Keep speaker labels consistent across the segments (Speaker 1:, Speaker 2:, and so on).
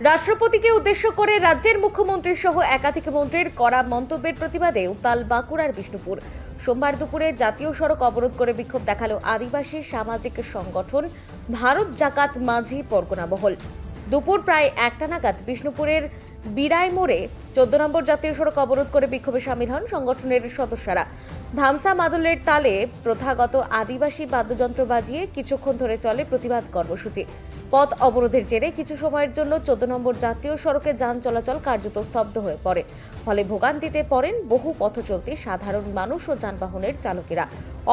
Speaker 1: রাষ্ট্রপতিকে উদ্দেশ্য করে রাজ্যের মুখ্যমন্ত্রী সহ একাধিক মন্ত্রীর কড়া মন্তব্যের প্রতিবাদে উত্তাল বাঁকুড়ার বিষ্ণুপুর। সোমবার দুপুরে জাতীয় সড়ক অবরোধ করে বিক্ষোভ দেখালো আদিবাসী সামাজিক সংগঠন ভারত জাকাত মাঝি পরগনা মহল। দুপুর প্রায় 1টা নাগাদ বিষ্ণুপুরের বিরাই মোড়ে 14 নম্বর জাতীয় সড়ক অবরোধ করে বিক্ষোভে সামিল হন সংগঠনের সদস্যরা। ধামসা মাদলের তালে প্রথাগত আদিবাসী বাদ্যযন্ত্র বাজিয়ে কিছুক্ষণ ধরে চলে প্রতিবাদ কর্মসূচি। পথ অবরোধের জেরে কিছু সময়ের জন্য 14 নম্বর জাতীয় সড়কে যান চলাচল কার্যত স্তব্ধ হয়ে পড়ে। ফলে ভোগান্তিতে পড়েন বহু পথচলতি, সাধারণ মানুষ ও যানবাহনের চালকেরা।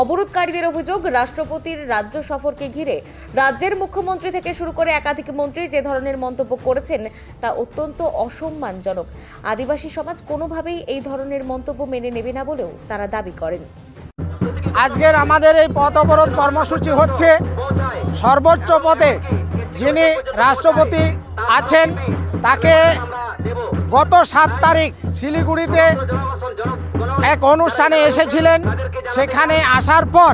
Speaker 1: অবরোধকারীদের অভিযোগ, রাষ্ট্রপতির রাজ্য সফরকে ঘিরে রাজ্যের মুখ্যমন্ত্রী থেকে শুরু করে একাধিক মন্ত্রী যে ধরনের মন্তব্য করেছেন তা অত্যন্ত অসম্মানজনক। আদিবাসী সমাজ কোনোভাবেই এই ধরনের মন্তব্য মেনে নেবে না বলেও তারা দাবি করেন।
Speaker 2: আজকের আমাদের এই পথ অবরোধ কর্মসূচি হচ্ছে সর্বোচ্চ পদে যিনি রাষ্ট্রপতি আছেন তাকে গত 7 তারিখ শিলিগুড়িতে এক অনুষ্ঠানে এসেছিলেন। সেখানে আসার পর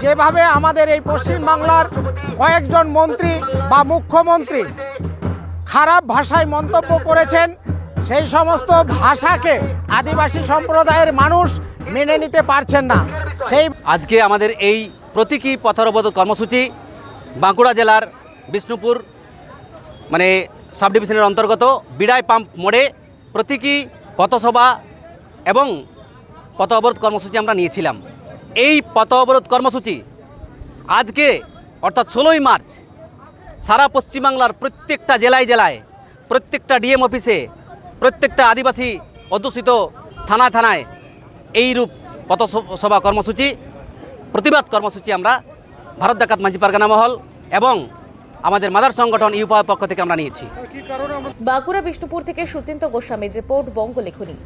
Speaker 2: যেভাবে আমাদের এই পশ্চিমবাংলার কয়েকজন মন্ত্রী বা মুখ্যমন্ত্রী খারাপ ভাষায় মন্তব্য করেছেন, সেই সমস্ত ভাষাকে আদিবাসী সম্প্রদায়ের মানুষ মেনে নিতে পারছেন না।
Speaker 3: আজকে আমাদের এই প্রতীকী পথ অবরোধ কর্মসূচি বাঁকুড়া জেলার বিষ্ণুপুর সাব ডিভিশনের অন্তর্গত বিড়াই পাম্প মোড়ে প্রতীকী পথসভা এবং পথ অবরোধ কর্মসূচি আমরা নিয়েছিলাম। এই পথ অবরোধ কর্মসূচি আজকে অর্থাৎ 16ই মার্চ সারা পশ্চিমবাংলার প্রত্যেকটা জেলায় জেলায়, প্রত্যেকটা ডিএম অফিসে, প্রত্যেকটা আদিবাসী অধ্যুষিত থানায় থানায় এইরূপ পথসভা কর্মসূচি, প্রতিবাদ কর্মসূচি আমরা ভারত জাকাত মাঝি পরগনা মহল এবং আমাদের মাদার সংগঠন ইউপার পক্ষ থেকে আমরা নিয়েছি।
Speaker 1: বাঁকুড়া বিষ্ণুপুর থেকে সুচিন্ত গোস্বামীর রিপোর্ট, বঙ্গলেখনী।